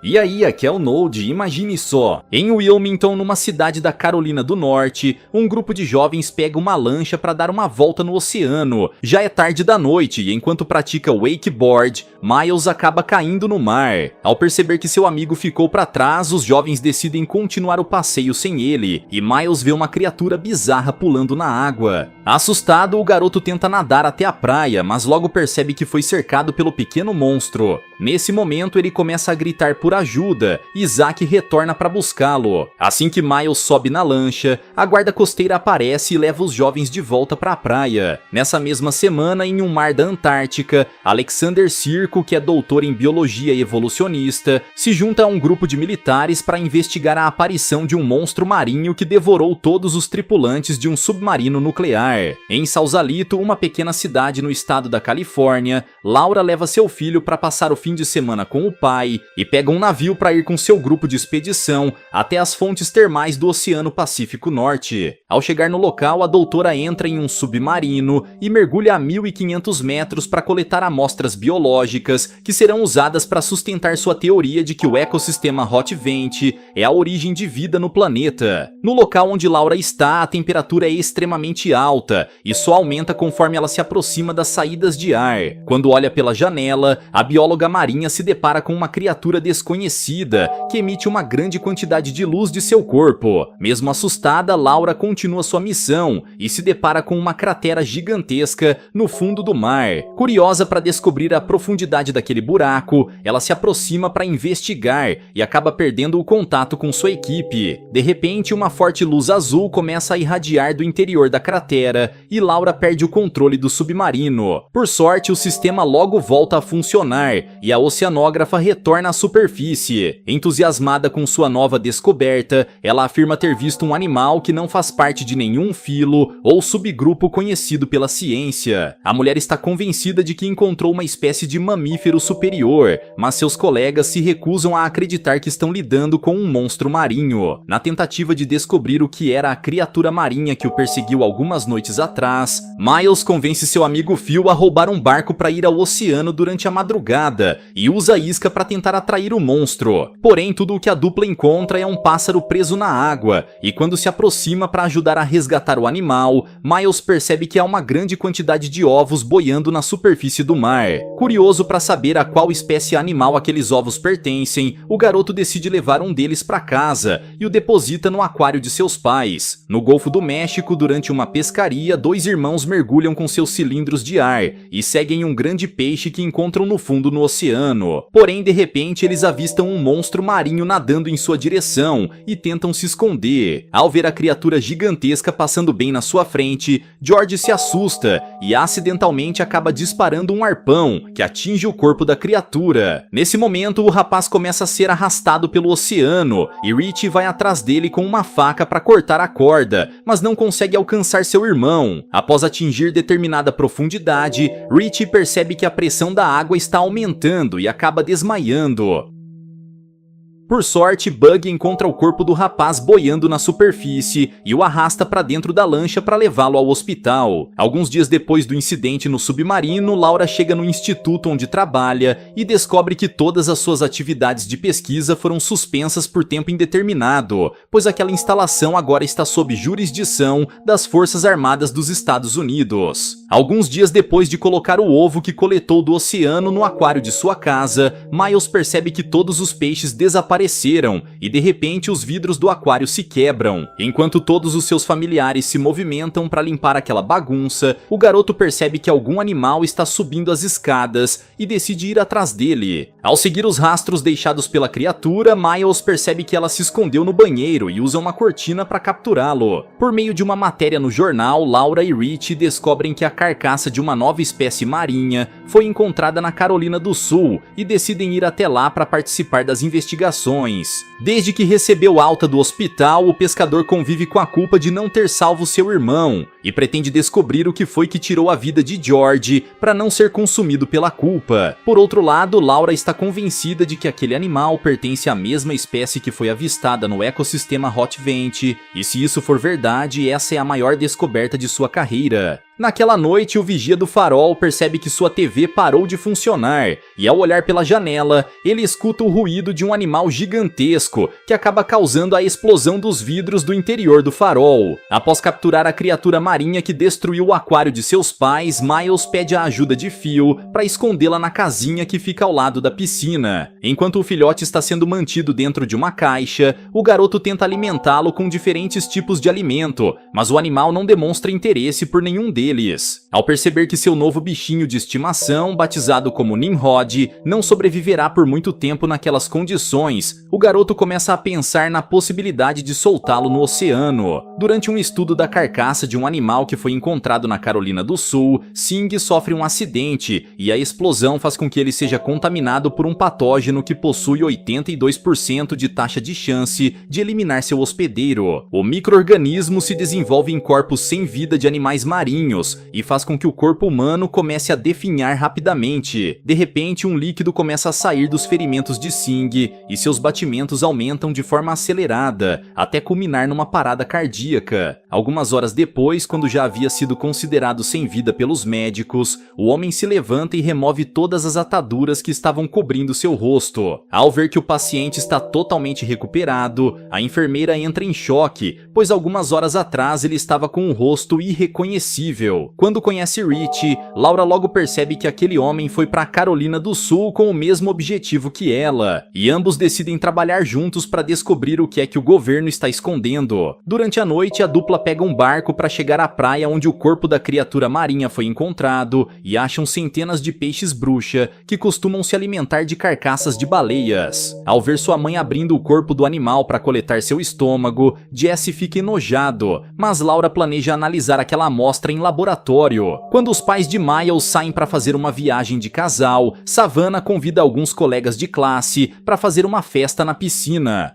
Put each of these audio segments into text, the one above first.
E aí, aqui é o Node, imagine só. Em Wilmington, numa cidade da Carolina do Norte, um grupo de jovens pega uma lancha para dar uma volta no oceano. Já é tarde da noite e enquanto pratica wakeboard, Miles acaba caindo no mar. Ao perceber que seu amigo ficou para trás, os jovens decidem continuar o passeio sem ele, e Miles vê uma criatura bizarra pulando na água. Assustado, o garoto tenta nadar até a praia, mas logo percebe que foi cercado pelo pequeno monstro. Nesse momento, ele começa a gritar por ajuda e Zack retorna para buscá-lo. Assim que Miles sobe na lancha, a guarda costeira aparece e leva os jovens de volta para a praia. Nessa mesma semana, em um mar da Antártica, Alexander Circo, que é doutor em biologia evolucionista, se junta a um grupo de militares para investigar a aparição de um monstro marinho que devorou todos os tripulantes de um submarino nuclear. Em Sausalito, uma pequena cidade no estado da Califórnia, Laura leva seu filho para passar o fim de semana com o pai e pega um navio para ir com seu grupo de expedição até as fontes termais do Oceano Pacífico Norte. Ao chegar no local, a doutora entra em um submarino e mergulha a 1.500 metros para coletar amostras biológicas que serão usadas para sustentar sua teoria de que o ecossistema Hot Vent é a origem de vida no planeta. No local onde Laura está, a temperatura é extremamente alta e só aumenta conforme ela se aproxima das saídas de ar. Quando olha pela janela, a bióloga marinha se depara com uma criatura desconhecida que emite uma grande quantidade de luz de seu corpo. Mesmo assustada, Laura continua sua missão e se depara com uma cratera gigantesca no fundo do mar. Curiosa para descobrir a profundidade daquele buraco, ela se aproxima para investigar e acaba perdendo o contato com sua equipe. De repente, uma forte luz azul começa a irradiar do interior da cratera e Laura perde o controle do submarino. Por sorte, o sistema logo volta a funcionar e a oceanógrafa retorna à superfície. Entusiasmada com sua nova descoberta, ela afirma ter visto um animal que não faz parte de nenhum filo ou subgrupo conhecido pela ciência. A mulher está convencida de que encontrou uma espécie de mamífero superior, mas seus colegas se recusam a acreditar que estão lidando com um monstro marinho. Na tentativa de descobrir o que era a criatura marinha que o perseguiu algumas noites atrás, Miles convence seu amigo Phil a roubar um barco para ir ao oceano durante a madrugada e usa a isca para tentar atrair o monstro. Porém, tudo o que a dupla encontra é um pássaro preso na água, e quando se aproxima para ajudar a resgatar o animal, Miles percebe que há uma grande quantidade de ovos boiando na superfície do mar. Curioso para saber a qual espécie animal aqueles ovos pertencem, o garoto decide levar um deles para casa e o deposita no aquário de seus pais. No Golfo do México, durante uma pescaria, dois irmãos mergulham com seus cilindros de ar e seguem um grande peixe que encontram no fundo no oceano. Porém, de repente, eles avistam um monstro marinho nadando em sua direção e tentam se esconder. Ao ver a criatura gigantesca passando bem na sua frente, George se assusta e acidentalmente acaba disparando um arpão que atinge o corpo da criatura. Nesse momento, o rapaz começa a ser arrastado pelo oceano e Richie vai atrás dele com uma faca para cortar a corda, mas não consegue alcançar seu irmão. Após atingir determinada profundidade, Richie percebe que a pressão da água está aumentando e acaba desmaiando. Por sorte, Bug encontra o corpo do rapaz boiando na superfície e o arrasta para dentro da lancha para levá-lo ao hospital. Alguns dias depois do incidente no submarino, Laura chega no instituto onde trabalha e descobre que todas as suas atividades de pesquisa foram suspensas por tempo indeterminado, pois aquela instalação agora está sob jurisdição das Forças Armadas dos Estados Unidos. Alguns dias depois de colocar o ovo que coletou do oceano no aquário de sua casa, Miles percebe que todos os peixes desapareceram e de repente os vidros do aquário se quebram. Enquanto todos os seus familiares se movimentam para limpar aquela bagunça, o garoto percebe que algum animal está subindo as escadas e decide ir atrás dele. Ao seguir os rastros deixados pela criatura, Miles percebe que ela se escondeu no banheiro e usa uma cortina para capturá-lo. Por meio de uma matéria no jornal, Laura e Rich descobrem que a carcaça de uma nova espécie marinha foi encontrada na Carolina do Sul e decidem ir até lá para participar das investigações. Desde que recebeu alta do hospital, o pescador convive com a culpa de não ter salvo seu irmão e pretende descobrir o que foi que tirou a vida de George para não ser consumido pela culpa. Por outro lado, Laura está convencida de que aquele animal pertence à mesma espécie que foi avistada no ecossistema Hot Vent, e se isso for verdade, essa é a maior descoberta de sua carreira. Naquela noite, o vigia do farol percebe que sua TV parou de funcionar, e ao olhar pela janela, ele escuta o ruído de um animal gigantesco, que acaba causando a explosão dos vidros do interior do farol. Após capturar a criatura marinha que destruiu o aquário de seus pais, Miles pede a ajuda de Phil para escondê-la na casinha que fica ao lado da piscina. Enquanto o filhote está sendo mantido dentro de uma caixa, o garoto tenta alimentá-lo com diferentes tipos de alimento, mas o animal não demonstra interesse por nenhum deles. Ao perceber que seu novo bichinho de estimação, batizado como Nimrod, não sobreviverá por muito tempo naquelas condições, o garoto começa a pensar na possibilidade de soltá-lo no oceano. Durante um estudo da carcaça de um animal que foi encontrado na Carolina do Sul, Sing sofre um acidente e a explosão faz com que ele seja contaminado por um patógeno que possui 82% de taxa de chance de eliminar seu hospedeiro. O micro-organismo se desenvolve em corpos sem vida de animais marinhos e faz com que o corpo humano comece a definhar rapidamente. De repente, um líquido começa a sair dos ferimentos de Sing e seus batimentos aumentam de forma acelerada, até culminar numa parada cardíaca. Algumas horas depois, quando já havia sido considerado sem vida pelos médicos, o homem se levanta e remove todas as ataduras que estavam cobrindo seu rosto. Ao ver que o paciente está totalmente recuperado, a enfermeira entra em choque, pois algumas horas atrás ele estava com um rosto irreconhecível. Quando conhece Rich, Laura logo percebe que aquele homem foi para Carolina do Sul com o mesmo objetivo que ela, e ambos decidem trabalhar juntos para descobrir o que é que o governo está escondendo. Durante a noite, a dupla pega um barco para chegar à praia onde o corpo da criatura marinha foi encontrado e acham centenas de peixes-bruxa que costumam se alimentar de carcaças de baleias. Ao ver sua mãe abrindo o corpo do animal para coletar seu estômago, Jesse fica enojado, mas Laura planeja analisar aquela amostra em laboratório. Quando os pais de Miles saem para fazer uma viagem de casal, Savannah convida alguns colegas de classe para fazer uma festa na piscina.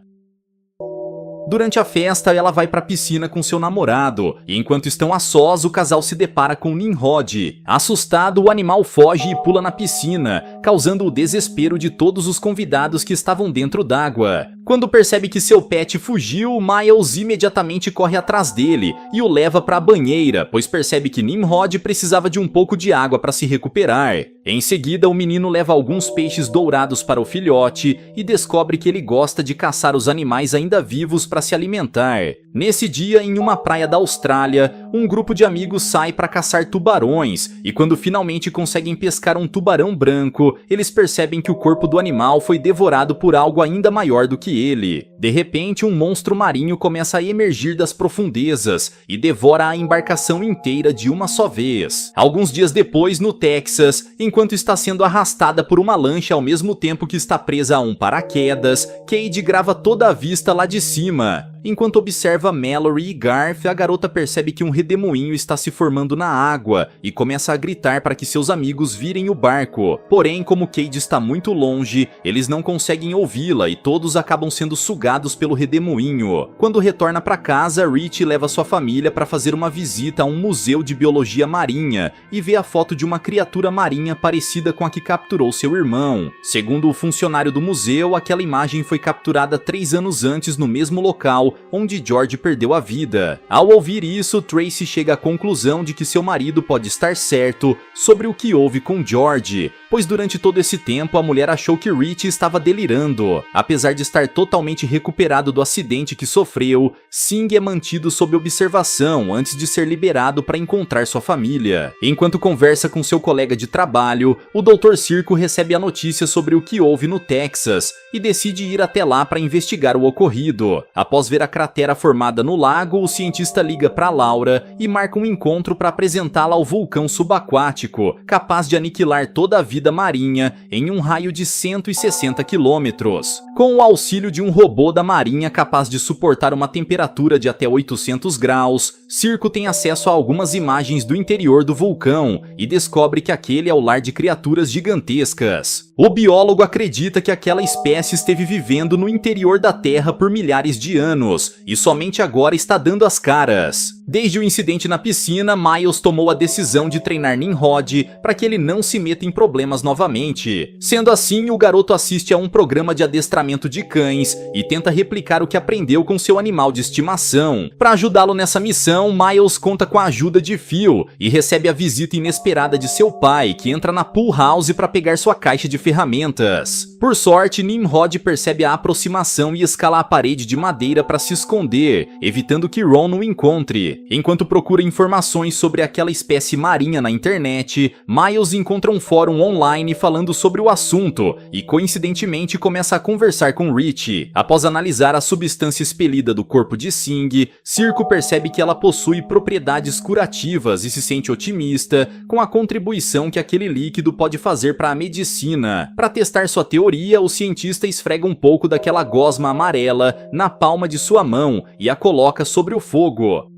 Durante a festa, ela vai para a piscina com seu namorado, e enquanto estão a sós, o casal se depara com Nimrod. Assustado, o animal foge e pula na piscina, causando o desespero de todos os convidados que estavam dentro d'água. Quando percebe que seu pet fugiu, Miles imediatamente corre atrás dele e o leva para a banheira, pois percebe que Nimrod precisava de um pouco de água para se recuperar. Em seguida, o menino leva alguns peixes dourados para o filhote e descobre que ele gosta de caçar os animais ainda vivos para se alimentar. Nesse dia, em uma praia da Austrália, um grupo de amigos sai para caçar tubarões, e quando finalmente conseguem pescar um tubarão branco, eles percebem que o corpo do animal foi devorado por algo ainda maior do que ele. De repente, um monstro marinho começa a emergir das profundezas e devora a embarcação inteira de uma só vez. Alguns dias depois, no Texas, enquanto está sendo arrastada por uma lancha ao mesmo tempo que está presa a um paraquedas, Cade grava toda a vista lá de cima. Enquanto observa Mallory e Garth, a garota percebe que um redemoinho está se formando na água e começa a gritar para que seus amigos virem o barco. Porém, como Cade está muito longe, eles não conseguem ouvi-la e todos acabam sendo sugados pelo redemoinho. Quando retorna para casa, Rich leva sua família para fazer uma visita a um museu de biologia marinha e vê a foto de uma criatura marinha parecida com a que capturou seu irmão. Segundo o funcionário do museu, aquela imagem foi capturada 3 anos antes no mesmo local onde George perdeu a vida. Ao ouvir isso, Tracy chega à conclusão de que seu marido pode estar certo sobre o que houve com George, pois durante todo esse tempo a mulher achou que Rich estava delirando. Apesar de estar totalmente recuperado do acidente que sofreu, Sing é mantido sob observação antes de ser liberado para encontrar sua família. Enquanto conversa com seu colega de trabalho, o Dr. Circo recebe a notícia sobre o que houve no Texas e decide ir até lá para investigar o ocorrido. Após ver a cratera formada no lago, o cientista liga para Laura e marca um encontro para apresentá-la ao vulcão subaquático, capaz de aniquilar toda a vida marinha em um raio de 160 quilômetros. Com o auxílio de um robô da marinha capaz de suportar uma temperatura de até 800 graus, Circo tem acesso a algumas imagens do interior do vulcão e descobre que aquele é o lar de criaturas gigantescas. O biólogo acredita que aquela espécie esteve vivendo no interior da Terra por milhares de anos, anos e somente agora está dando as caras. Desde o incidente na piscina, Miles tomou a decisão de treinar Nimrod para que ele não se meta em problemas novamente. Sendo assim, o garoto assiste a um programa de adestramento de cães e tenta replicar o que aprendeu com seu animal de estimação. Para ajudá-lo nessa missão, Miles conta com a ajuda de Phil e recebe a visita inesperada de seu pai, que entra na pool house para pegar sua caixa de ferramentas. Por sorte, Nimrod percebe a aproximação e escala a parede de madeira para se esconder, evitando que Ron o encontre. Enquanto procura informações sobre aquela espécie marinha na internet, Miles encontra um fórum online falando sobre o assunto e coincidentemente começa a conversar com Rich. Após analisar a substância expelida do corpo de Sing, Circo percebe que ela possui propriedades curativas e se sente otimista com a contribuição que aquele líquido pode fazer para a medicina. Para testar sua teoria, o cientista esfrega um pouco daquela gosma amarela na palma de sua mão e a coloca sobre o fogo.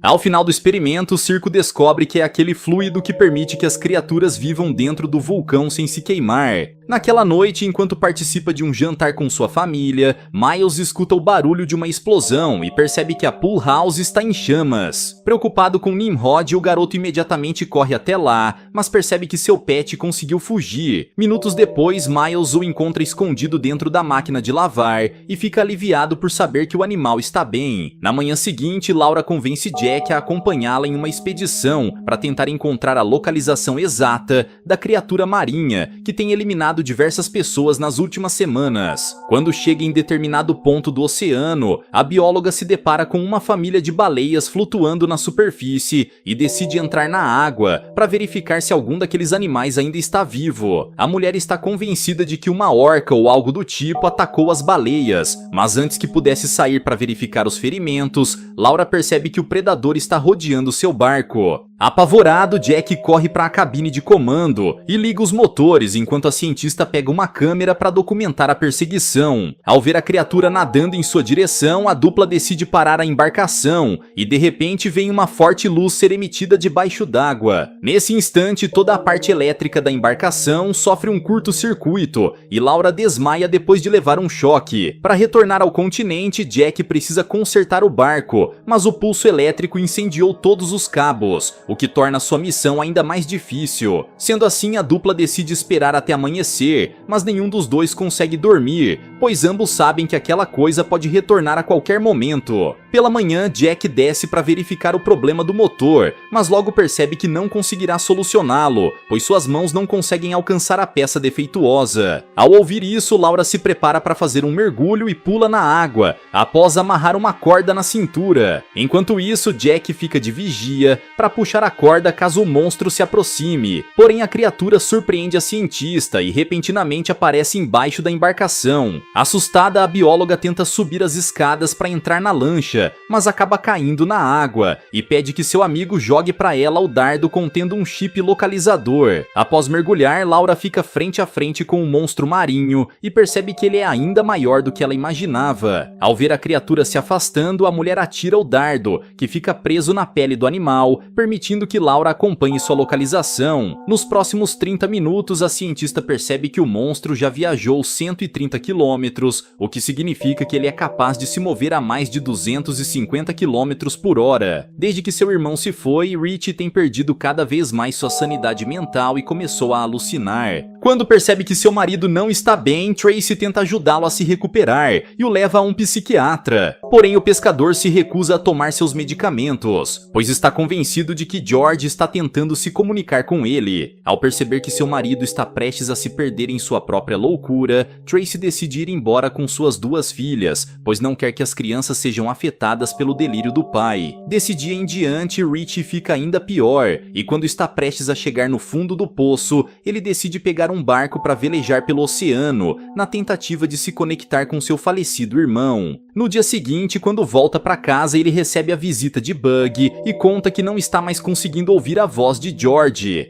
Ao final do experimento, Circo descobre que é aquele fluido que permite que as criaturas vivam dentro do vulcão sem se queimar. Naquela noite, enquanto participa de um jantar com sua família, Miles escuta o barulho de uma explosão e percebe que a pool house está em chamas. Preocupado com Nimrod, o garoto imediatamente corre até lá, mas percebe que seu pet conseguiu fugir. Minutos depois, Miles o encontra escondido dentro da máquina de lavar e fica aliviado por saber que o animal está bem. Na manhã seguinte, Laura convence Jack a acompanhá-la em uma expedição para tentar encontrar a localização exata da criatura marinha que tem eliminado diversas pessoas nas últimas semanas. Quando chega em determinado ponto do oceano, a bióloga se depara com uma família de baleias flutuando na superfície e decide entrar na água para verificar se algum daqueles animais ainda está vivo. A mulher está convencida de que uma orca ou algo do tipo atacou as baleias, mas antes que pudesse sair para verificar os ferimentos, Laura percebe que o predador está rodeando seu barco. Apavorado, Jack corre para a cabine de comando e liga os motores enquanto a cientista pega uma câmera para documentar a perseguição. Ao ver a criatura nadando em sua direção, a dupla decide parar a embarcação e de repente vem uma forte luz ser emitida debaixo d'água. Nesse instante, toda a parte elétrica da embarcação sofre um curto-circuito e Laura desmaia depois de levar um choque. Para retornar ao continente, Jack precisa consertar o barco, mas o pulso elétrico incendiou todos os cabos, o que torna sua missão ainda mais difícil. Sendo assim, a dupla decide esperar até amanhecer, mas nenhum dos dois consegue dormir, pois ambos sabem que aquela coisa pode retornar a qualquer momento. Pela manhã, Jack desce para verificar o problema do motor, mas logo percebe que não conseguirá solucioná-lo, pois suas mãos não conseguem alcançar a peça defeituosa. Ao ouvir isso, Laura se prepara para fazer um mergulho e pula na água, após amarrar uma corda na cintura. Enquanto isso, Jack fica de vigia para puxar a corda caso o monstro se aproxime. Porém, a criatura surpreende a cientista e repentinamente aparece embaixo da embarcação. Assustada, a bióloga tenta subir as escadas para entrar na lancha, mas acaba caindo na água e pede que seu amigo jogue para ela o dardo contendo um chip localizador. Após mergulhar, Laura fica frente a frente com o monstro marinho e percebe que ele é ainda maior do que ela imaginava. Ao ver a criatura se afastando, a mulher atira o dardo, que fica preso na pele do animal, permitindo que Laura acompanhe sua localização. Nos próximos 30 minutos, a cientista percebe que o monstro já viajou 130 quilômetros, o que significa que ele é capaz de se mover a mais de 250 quilômetros por hora. Desde que seu irmão se foi, Rich tem perdido cada vez mais sua sanidade mental e começou a alucinar. Quando percebe que seu marido não está bem, Tracy tenta ajudá-lo a se recuperar e o leva a um psiquiatra. Porém, o pescador se recusa a tomar seus medicamentos, pois está convencido de que George está tentando se comunicar com ele. Ao perceber que seu marido está prestes a se perder em sua própria loucura, Tracy decide ir embora com suas duas filhas, pois não quer que as crianças sejam afetadas pelo delírio do pai. Desse dia em diante, Rich fica ainda pior, e quando está prestes a chegar no fundo do poço, ele decide pegar um barco para velejar pelo oceano, na tentativa de se conectar com seu falecido irmão. No dia seguinte, quando volta para casa, ele recebe a visita de Bug e conta que não está mais conseguindo ouvir a voz de George.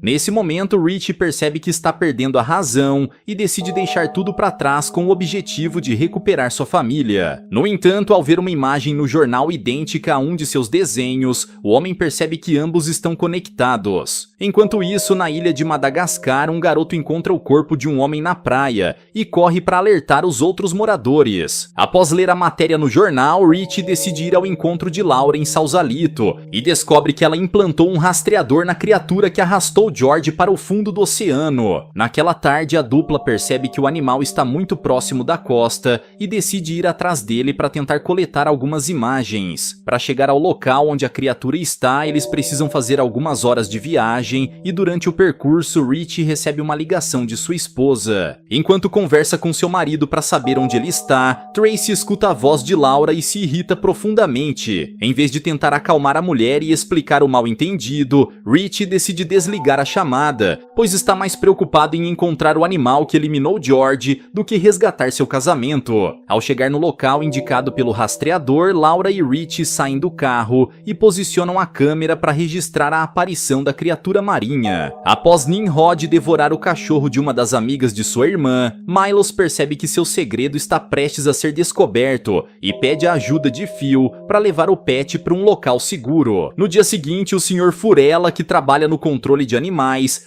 Nesse momento, Rich percebe que está perdendo a razão e decide deixar tudo para trás com o objetivo de recuperar sua família. No entanto, ao ver uma imagem no jornal idêntica a um de seus desenhos, o homem percebe que ambos estão conectados. Enquanto isso, na ilha de Madagascar, um garoto encontra o corpo de um homem na praia e corre para alertar os outros moradores. Após ler a matéria no jornal, Rich decide ir ao encontro de Laura em Sausalito e descobre que ela implantou um rastreador na criatura que arrastou George para o fundo do oceano. Naquela tarde, a dupla percebe que o animal está muito próximo da costa e decide ir atrás dele para tentar coletar algumas imagens. Para chegar ao local onde a criatura está, eles precisam fazer algumas horas de viagem e durante o percurso, Rich recebe uma ligação de sua esposa. Enquanto conversa com seu marido para saber onde ele está, Tracy escuta a voz de Laura e se irrita profundamente. Em vez de tentar acalmar a mulher e explicar o mal-entendido, Rich decide desligar a chamada, pois está mais preocupado em encontrar o animal que eliminou George do que resgatar seu casamento. Ao chegar no local indicado pelo rastreador, Laura e Rich saem do carro e posicionam a câmera para registrar a aparição da criatura marinha. Após Nimrod devorar o cachorro de uma das amigas de sua irmã, Milos percebe que seu segredo está prestes a ser descoberto e pede a ajuda de Phil para levar o pet para um local seguro. No dia seguinte, o Sr. Furella, que trabalha no controle de animais,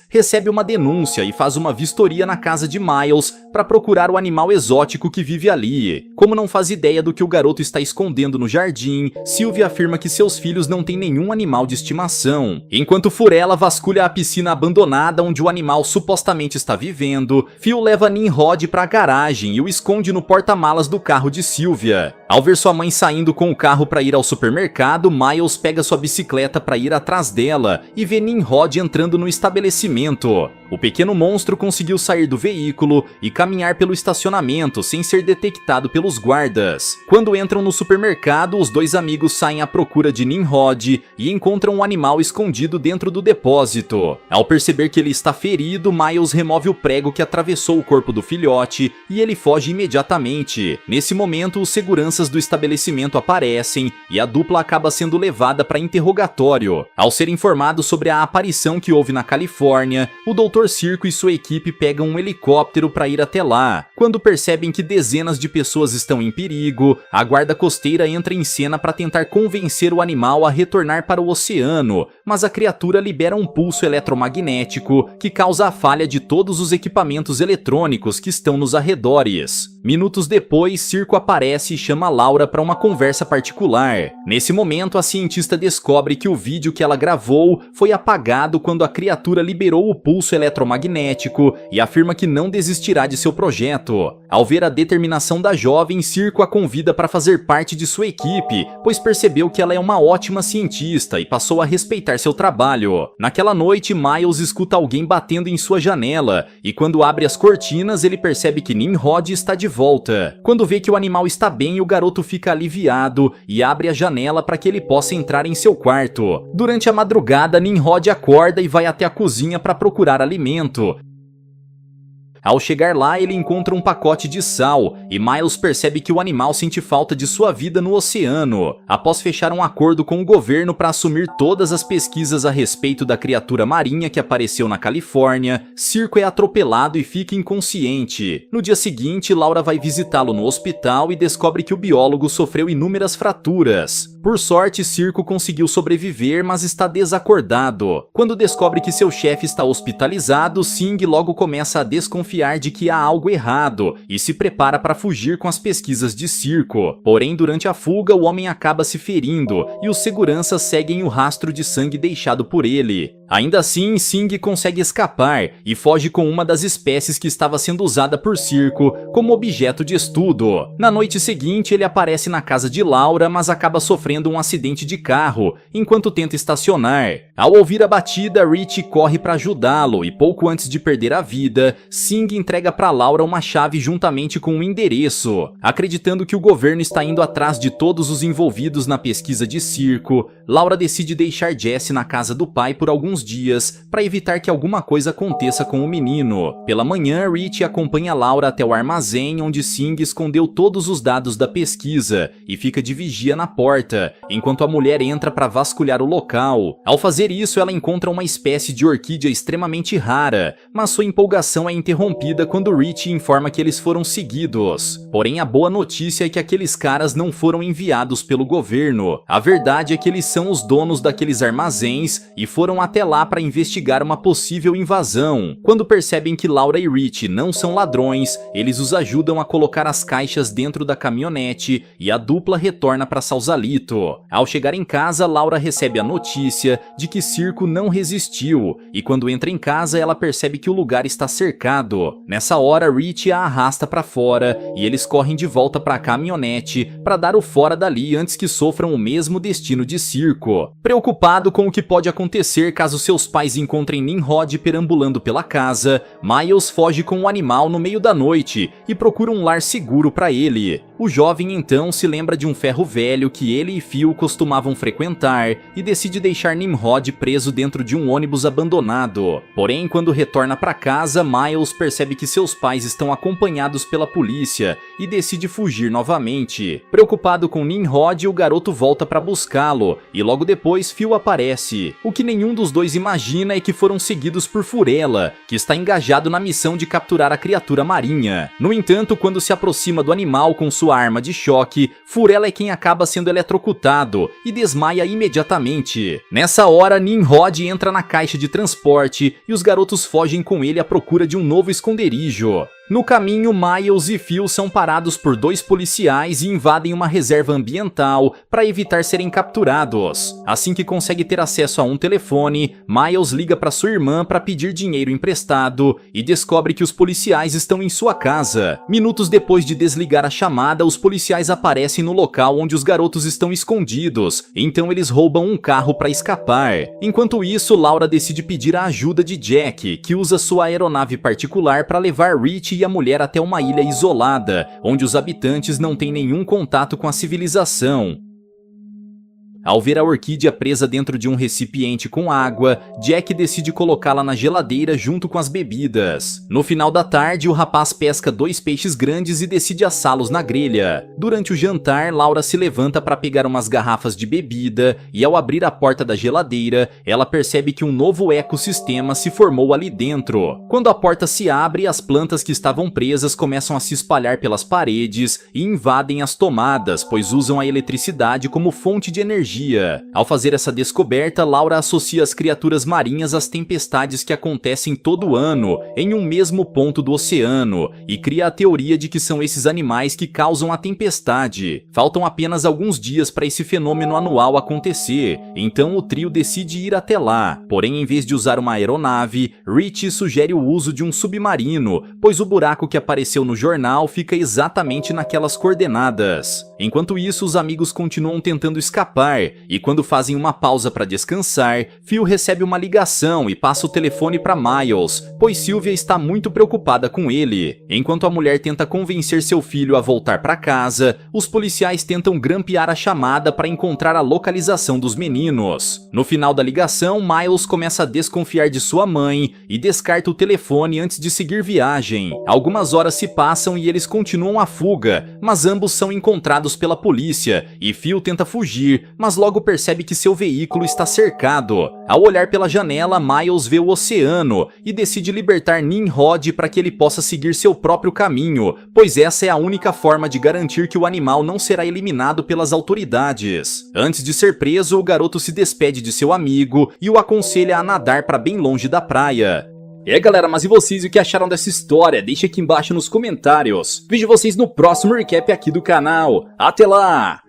recebe uma denúncia e faz uma vistoria na casa de Miles para procurar o animal exótico que vive ali. Como não faz ideia do que o garoto está escondendo no jardim, Sylvia afirma que seus filhos não têm nenhum animal de estimação. Enquanto Furella vasculha a piscina abandonada onde o animal supostamente está vivendo, Phil leva Nimrod para a garagem e o esconde no porta-malas do carro de Sylvia. Ao ver sua mãe saindo com o carro para ir ao supermercado, Miles pega sua bicicleta para ir atrás dela e vê Nimrod entrando no estabelecimento. O pequeno monstro conseguiu sair do veículo e caminhar pelo estacionamento sem ser detectado pelos guardas. Quando entram no supermercado, os dois amigos saem à procura de Nimrod e encontram um animal escondido dentro do depósito. Ao perceber que ele está ferido, Miles remove o prego que atravessou o corpo do filhote e ele foge imediatamente. Nesse momento, os seguranças do estabelecimento aparecem e a dupla acaba sendo levada para interrogatório. Ao ser informado sobre a aparição que houve na Califórnia, o Dr. Circo e sua equipe pegam um helicóptero para ir até lá. Quando percebem que dezenas de pessoas estão em perigo, a guarda costeira entra em cena para tentar convencer o animal a retornar para o oceano, mas a criatura libera um pulso eletromagnético que causa a falha de todos os equipamentos eletrônicos que estão nos arredores. Minutos depois, Circo aparece e chama Laura para uma conversa particular. Nesse momento, a cientista descobre que o vídeo que ela gravou foi apagado quando a criatura liberou o pulso eletromagnético e afirma que não desistirá de seu projeto. Ao ver a determinação da jovem, Circo a convida para fazer parte de sua equipe, pois percebeu que ela é uma ótima cientista e passou a respeitar seu trabalho. Naquela noite, Miles escuta alguém batendo em sua janela e quando abre as cortinas, ele percebe que Nimrod está de volta. Quando vê que o animal está bem, o garoto fica aliviado e abre a janela para que ele possa entrar em seu quarto. Durante a madrugada, Nimrod acorda e vai até a cozinha para procurar alimento. Ao chegar lá, ele encontra um pacote de sal e Miles percebe que o animal sente falta de sua vida no oceano. Após fechar um acordo com o governo para assumir todas as pesquisas a respeito da criatura marinha que apareceu na Califórnia, Circo é atropelado e fica inconsciente. No dia seguinte, Laura vai visitá-lo no hospital e descobre que o biólogo sofreu inúmeras fraturas. Por sorte, Circo conseguiu sobreviver, mas está desacordado. Quando descobre que seu chefe está hospitalizado, Singh logo começa a desconfiar de que há algo errado e se prepara para fugir com as pesquisas de Circo. Porém, durante a fuga, o homem acaba se ferindo e os seguranças seguem o rastro de sangue deixado por ele. Ainda assim, Singh consegue escapar e foge com uma das espécies que estava sendo usada por Circo como objeto de estudo. Na noite seguinte, ele aparece na casa de Laura, mas acaba sofrendo um acidente de carro enquanto tenta estacionar. Ao ouvir a batida, Rich corre para ajudá-lo e pouco antes de perder a vida, Singh entrega para Laura uma chave juntamente com um endereço. Acreditando que o governo está indo atrás de todos os envolvidos na pesquisa de Circo, Laura decide deixar Jesse na casa do pai por alguns alguns dias para evitar que alguma coisa aconteça com o menino. Pela manhã, Rich acompanha Laura até o armazém onde Singh escondeu todos os dados da pesquisa e fica de vigia na porta, enquanto a mulher entra para vasculhar o local. Ao fazer isso, ela encontra uma espécie de orquídea extremamente rara, mas sua empolgação é interrompida quando Rich informa que eles foram seguidos. Porém, a boa notícia é que aqueles caras não foram enviados pelo governo. A verdade é que eles são os donos daqueles armazéns e foram até lá para investigar uma possível invasão. Quando percebem que Laura e Rich não são ladrões, eles os ajudam a colocar as caixas dentro da caminhonete e a dupla retorna para Sausalito. Ao chegar em casa, Laura recebe a notícia de que Circo não resistiu e quando entra em casa ela percebe que o lugar está cercado. Nessa hora, Rich a arrasta para fora e eles correm de volta para a caminhonete para dar o fora dali antes que sofram o mesmo destino de Circo. Preocupado com o que pode acontecer caso seus pais encontrem Nimrod perambulando pela casa, Miles foge com o animal no meio da noite e procura um lar seguro para ele. O jovem então se lembra de um ferro velho que ele e Phil costumavam frequentar e decide deixar Nimrod preso dentro de um ônibus abandonado. Porém, quando retorna para casa, Miles percebe que seus pais estão acompanhados pela polícia e decide fugir novamente. Preocupado com Nimrod, o garoto volta para buscá-lo e logo depois Phil aparece. O que nenhum dos dois imagina é que foram seguidos por Furella, que está engajado na missão de capturar a criatura marinha. No entanto, quando se aproxima do animal com sua arma de choque, Furella é quem acaba sendo eletrocutado e desmaia imediatamente. Nessa hora, Nimrod entra na caixa de transporte e os garotos fogem com ele à procura de um novo esconderijo. No caminho, Miles e Phil são parados por dois policiais e invadem uma reserva ambiental para evitar serem capturados. Assim que consegue ter acesso a um telefone, Miles liga para sua irmã para pedir dinheiro emprestado e descobre que os policiais estão em sua casa. Minutos depois de desligar a chamada, os policiais aparecem no local onde os garotos estão escondidos, então eles roubam um carro para escapar. Enquanto isso, Laura decide pedir a ajuda de Jack, que usa sua aeronave particular para levar Rich e a mulher até uma ilha isolada, onde os habitantes não têm nenhum contato com a civilização. Ao ver a orquídea presa dentro de um recipiente com água, Jack decide colocá-la na geladeira junto com as bebidas. No final da tarde, o rapaz pesca 2 peixes grandes e decide assá-los na grelha. Durante o jantar, Laura se levanta para pegar umas garrafas de bebida e ao abrir a porta da geladeira, ela percebe que um novo ecossistema se formou ali dentro. Quando a porta se abre, as plantas que estavam presas começam a se espalhar pelas paredes e invadem as tomadas, pois usam a eletricidade como fonte de energia. Ao fazer essa descoberta, Laura associa as criaturas marinhas às tempestades que acontecem todo ano em um mesmo ponto do oceano e cria a teoria de que são esses animais que causam a tempestade. Faltam apenas alguns dias para esse fenômeno anual acontecer, então o trio decide ir até lá. Porém, em vez de usar uma aeronave, Rich sugere o uso de um submarino, pois o buraco que apareceu no jornal fica exatamente naquelas coordenadas. Enquanto isso, os amigos continuam tentando escapar, e quando fazem uma pausa para descansar, Phil recebe uma ligação e passa o telefone para Miles, pois Sylvia está muito preocupada com ele. Enquanto a mulher tenta convencer seu filho a voltar para casa, os policiais tentam grampear a chamada para encontrar a localização dos meninos. No final da ligação, Miles começa a desconfiar de sua mãe e descarta o telefone antes de seguir viagem. Algumas horas se passam e eles continuam a fuga, mas ambos são encontrados pela polícia e Phil tenta fugir, mas logo percebe que seu veículo está cercado. Ao olhar pela janela, Miles vê o oceano e decide libertar Nimrod para que ele possa seguir seu próprio caminho, pois essa é a única forma de garantir que o animal não será eliminado pelas autoridades. Antes de ser preso, o garoto se despede de seu amigo e o aconselha a nadar para bem longe da praia. Galera, mas e vocês, o que acharam dessa história? Deixe aqui embaixo nos comentários. Vejo vocês no próximo recap aqui do canal. Até lá!